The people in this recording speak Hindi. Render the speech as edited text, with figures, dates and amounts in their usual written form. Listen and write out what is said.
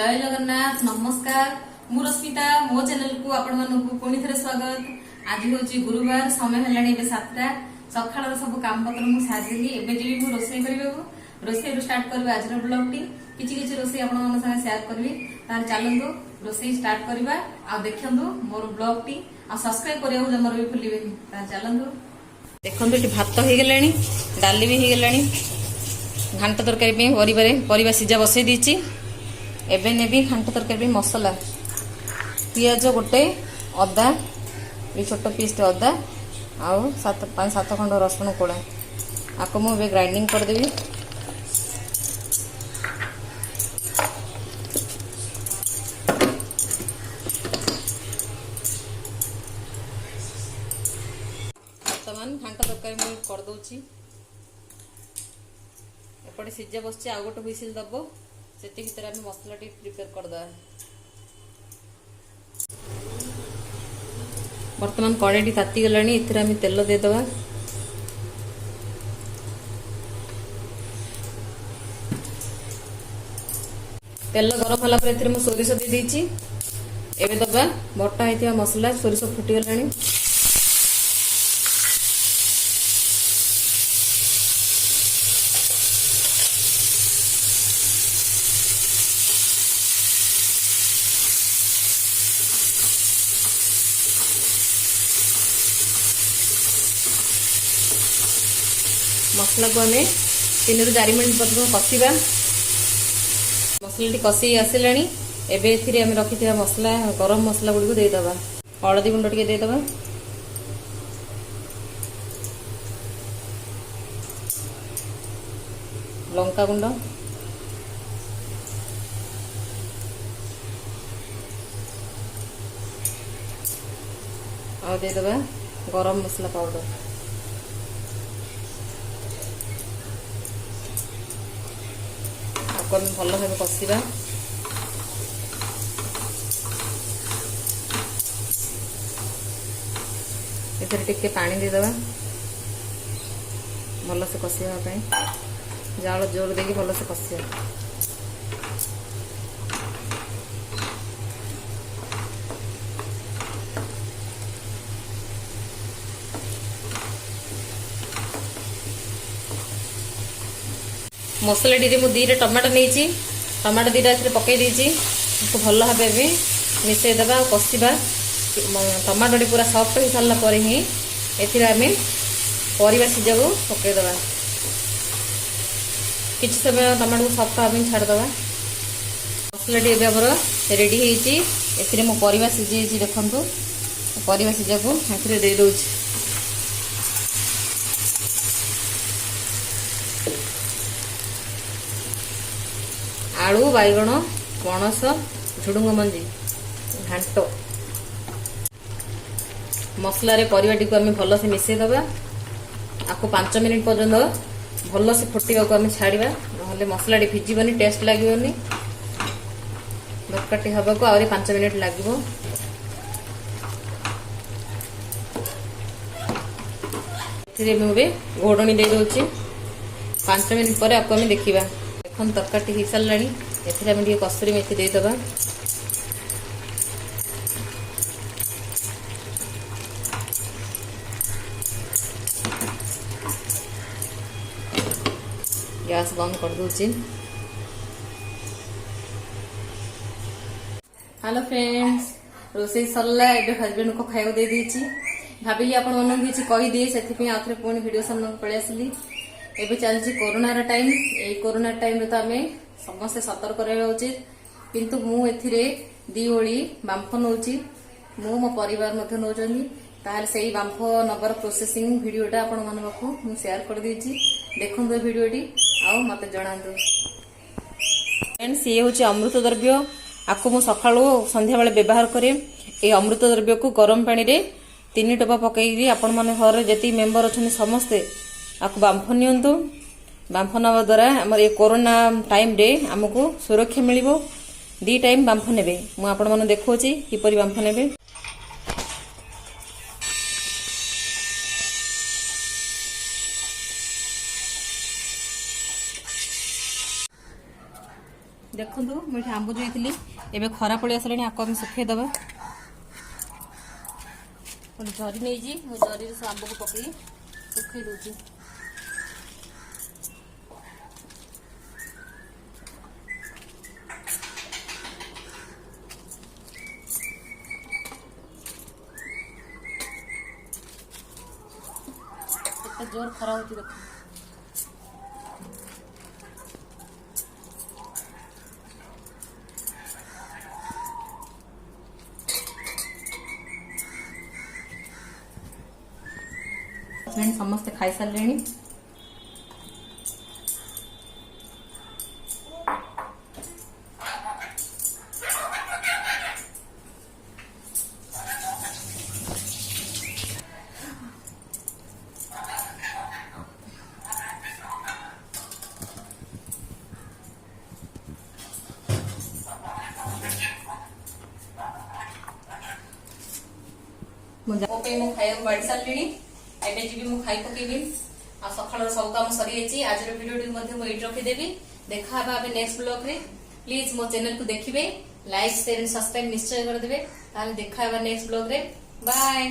जय जगन्नाथ नमस्कार मु रश्मिता मो चैनल को आपण मानकु पुणी थे स्वागत। आज हूँ गुरुवार समय है 7टा सकाळ सब काम पत्र मु सारी एवं जी मु रोषे रोषे स्टार्ट करबे आज ब्लॉग टी किछि रोषे आपण मन संगे शेयर करबी। तार चलंतु रोषे स्टार्ट करबा आ देखंतु मोर ब्लॉग टी आ सब्सक्राइब करियो जमर भी भूलिबेनी। तार चलंतु देखंतु एटी भात हो गेलानी डाली भी हो गेलानी घांट तरकारी पे परिबा सिजा बसई दीची। एबे नेबी घांट तरकारी मसला पियाज गोटे अदा ये छोट पीस अदा आउ 5-7 खंड रसुण कोड़ा आपको मुझे ग्राइंडिंग करदेवी। बर्तमान घांट तरकारी मुझे करदे एपटे सिझा बस आउ गोटे हुइसिल दब से भितर आम मसला टी प्रिपेयर करदे। बर्तमान कड़ाई ताती गलानी आम तेल देदबा। तेल गरम होला पर एथिरे सोरिष दे देछि। एबे दबा बटा होइतिया मसला सोरिष फुटी गलानी। मसला को आम 3-4 मिनट पर्यटन कषा। मसला कषी आसला एवं आम रखी मसला गरम मसला गुड़ी देदबा। हलदी गुंड टे देदबा लंका गुंड आ देदबा गरम मसला पाउडर। भल भाव कषा टे पानी देदबा भल से कषापी जाल जोर दे भल से कषा। मसला टी मुझे 2टा टमाटो नहीं टमाटो 2टा पकई देती भल भाव मिसईदबा कषा। टमाटो टी पूरा सफ्ट हो सारा पर ही आम परिबा सिजा को पकईदबा। किसी समय टमाटो को सफ्ट हाँ छाड़दबा। मसला टी आमर रेडी होती मो परिबा सिझे देखु परिबा सिजा को दे दौची। आलू बैगण पणस झुडुंग मंजी घांट मसला रे परिवाटी को आम भल से मिसई दबा। आपको 5 मिनिट पर्यंत भल से फुटिया को आम छाड़वा ना मसला टी भिजबनी टेस्ट लगे दरकार हवा को आहरी 5 मिनिट लगे। मुझे घोड़नी दे दूची 5 मिनिट पर आपको आम देखा। देखो तरकारी हो सारा ए कस्तूरी मेथी देदबा। गैस बंद कर दूची। हेलो फ्रेंड्स रोषे सरला हजबैंड को खाया दे देची। भाविली आपण मन किसी कहीदे से आउे पुणी भिडियो सामने पलि आसली। एबे चलती कोरोना टाइम ए कोरोना टाइम तो आम समस्त सतर्क रहा उचित किंतु मु एथिरे 2 ओली बांफ नौची मु मो परिवार मध्य नौचंदी ताहले सेही बांफ नबर प्रोसेसिंग वीडियोटा आपण मन पाखु मु शेयर कर देछि। देखंतु वीडियोटी आउ मते जणांतु। फ्रेंड्स ये होची अमृत द्रव्य आको मु सकाळो संध्या बेले व्यवहार करे। ए अमृत द्रव्य को गरम पानी रे 3 टोपा पकई आपण माने घर जेती मेंबर अछन समस्ते आपको बांफ नियंतु। बांफ नवा द्वारा आम ये कोरोना टाइम रे आमको सुरक्षा मिल 2 टाइम बांफ ने मुझे देखा किपर बांफ ने। देखु मुझे आंब जाइली एवं खरा पड़े आसला आपको आम सुखेदेवा गोटे जरी नहीं जरी से आंब को पकई सुखे दूसरी जोर खरा होती देखो समस्ते खाई सारे खाई बाढ़ी सारे एबे जी मु खाई पकेबी आ सकाळ सब काम सरी जाइए आज वीडियो ये रखीदेवी देखा नेक्स्ट ब्लॉग रे प्लीज मो चैनल को देखिए लाइक शेयर सब्सक्राइब निश्चय करदे देखा नेक्स्ट ब्लॉग रे बाय।